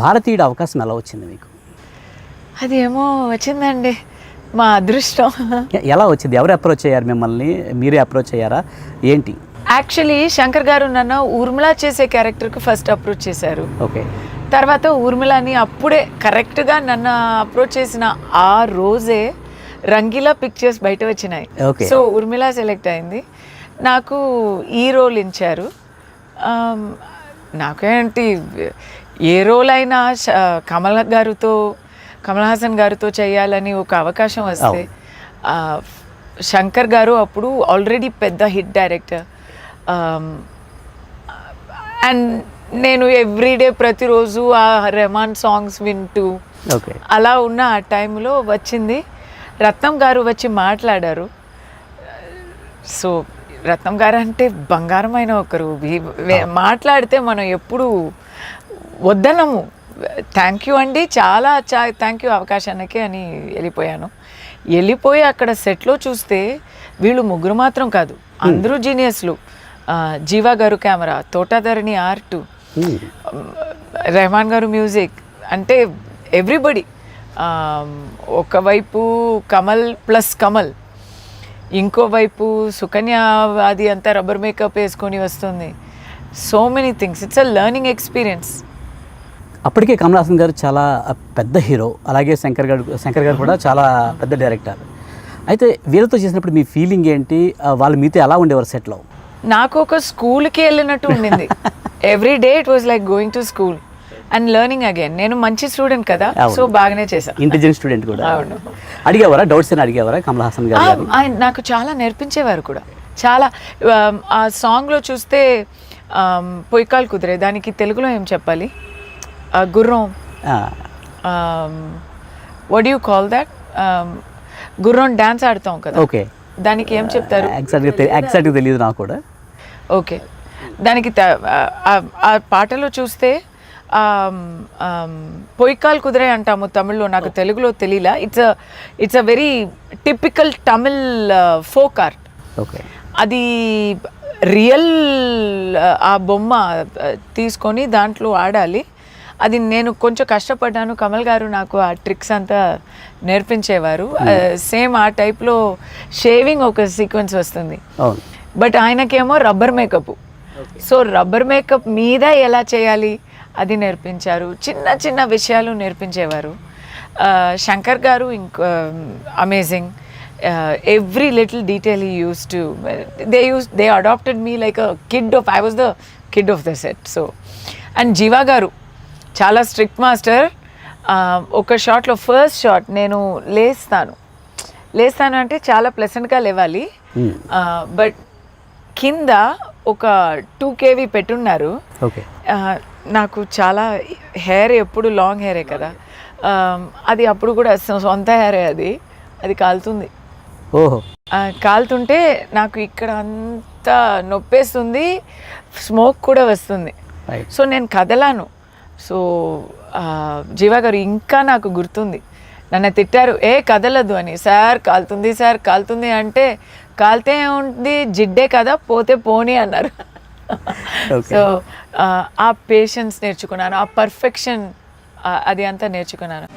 భారతీయుడు అవకాశం ఎలా వచ్చింది మీకు? అది ఏమో వచ్చిందండి, మా అదృష్టం. ఎలా వచ్చింది? ఎవరు అప్రోచ్ అయ్యారు మిమ్మల్ని? మీరే అప్రోచ్ అయ్యారా ఏంటి? యాక్చువల్లీ శంకర్ గారు నన్ను ఊర్మిళ చేసే క్యారెక్టర్కి ఫస్ట్ అప్రోచ్ చేశారు. ఓకే. తర్వాత ఊర్మిళని అప్పుడే కరెక్ట్గా నన్ను అప్రోచ్ చేసిన ఆ రోజే రంగీలా పిక్చర్స్ బయట వచ్చినాయి. సో ఊర్మిళ సెలెక్ట్ అయింది, నాకు ఈ రోల్ ఇచ్చారు. నాకేంటి ఏ రోల్ అయినా కమల్ హాసన్ గారితో చేయాలని ఒక అవకాశం వస్తే, శంకర్ గారు అప్పుడు ఆల్రెడీ పెద్ద హిట్ డైరెక్టర్, అండ్ నేను ఎవ్రీడే ప్రతిరోజు ఆ రెహమాన్ సాంగ్స్ వింటూ అలా ఉన్న ఆ టైంలో వచ్చింది. రత్నం గారు వచ్చి మాట్లాడారు. సో రత్నం గారు అంటే బంగారమైన ఒకరు, మాట్లాడితే మనం ఎప్పుడు వద్దనము. థ్యాంక్ యూ అండి, చాలా థ్యాంక్ యూ అవకాశానికి అని వెళ్ళిపోయి అక్కడ సెట్లో చూస్తే వీళ్ళు ముగ్గురు మాత్రం కాదు, అందరూ జీనియస్లు. జీవా గారు కెమెరా, తోటాధరణి ఆర్ట్, రెహమాన్ గారు మ్యూజిక్, అంటే ఎవ్రీబడి. ఒకవైపు కమల్ ప్లస్ కమల్, ఇంకోవైపు సుకన్య అది అంతా రబ్బర్ మేకప్ వేసుకొని వస్తుంది. So many things, it's a learning experience. అప్పటికే కమల్ హాసన్ గారు చాలా పెద్ద హీరో, అలాగే శంకర్ గారు కూడా చాలా పెద్ద డైరెక్టర్. అయితే వీళ్ళతో చేసినప్పుడు మీ ఫీలింగ్ ఏంటి? వాళ్ళు మీతో ఎలా ఉండేవారు సెట్లో? నాకు ఒక స్కూల్కి వెళ్ళినట్టు ఉండింది. Every day it was like going to school and learning again. నేను మంచి స్టూడెంట్ కదా, సో బాగానే చేశాను. ఇంటెలిజెంట్ స్టూడెంట్ కూడా. అవును. అడిగేవారా డౌట్స్ అని అడిగేవారా కమల్ హాసన్ గారు? ఆయన నాకు చాలా నేర్పించేవారు కూడా. చాలా ఆ సాంగ్లో చూస్తే పొయ్యికాలు కుదిరే, దానికి తెలుగులో ఏం చెప్పాలి? గుర్రం, what do you call that? గుర్రం డాన్స్ ఆడతాం కదా, ఓకే, దానికి ఏం చెప్తారు? ఎగ్జాక్ట్గా తెలియదు నాకు కూడా. ఓకే, దానికి ఆ పాటలో చూస్తే పొయ్యికాలు కుదిరే అంటాము తమిళ్లో, నాకు తెలుగులో తెలియలా. It's a very typical Tamil folk art. Okay, అది రియల్ ఆ బొమ్మ తీసుకొని దాంట్లో ఆడాలి. అది నేను కొంచెం కష్టపడ్డాను. కమల్ గారు నాకు ఆ ట్రిక్స్ అంతా నేర్పించేవారు. సేమ్ ఆ టైప్లో షేవింగ్ ఒక సీక్వెన్స్ వస్తుంది, బట్ ఆయనకేమో rubber makeup. So rubber makeup మీద ఎలా చేయాలి అది నేర్పించారు. చిన్న చిన్న విషయాలు నేర్పించేవారు. Shankar garu amazing. Every little detail he used to, they adapted me like a kid of, I was the kid of the set. So and Jeeva garu చాలా స్ట్రిక్ట్ మాస్టర్. ఒక షాట్లో ఫస్ట్ షాట్ నేను లేస్తాను అంటే చాలా ప్లెసెంట్గా లేవాలి, బట్ కింద ఒక 2 kV పెట్టున్నారు. నాకు చాలా హెయిర్ ఎప్పుడు లాంగ్ హెయిరే కదా, అది అప్పుడు కూడా సొంత హెయిరే, అది కాలుతుంది. కాలుతుంటే నాకు ఇక్కడ అంతా నొప్పేస్తుంది, స్మోక్ కూడా వస్తుంది. సో నేను కదలాను. సో జీవా గారు ఇంకా నాకు గుర్తుంది, నన్ను తిట్టారు, కదలదు అని. సార్ కాలుతుంది అంటే, కాలితే ఉంది జిడ్డే కదా, పోతే పోనీ అన్నారు. సో ఆ పేషెన్స్ నేర్చుకున్నాను, ఆ పర్ఫెక్షన్ అది అంతా నేర్చుకున్నాను.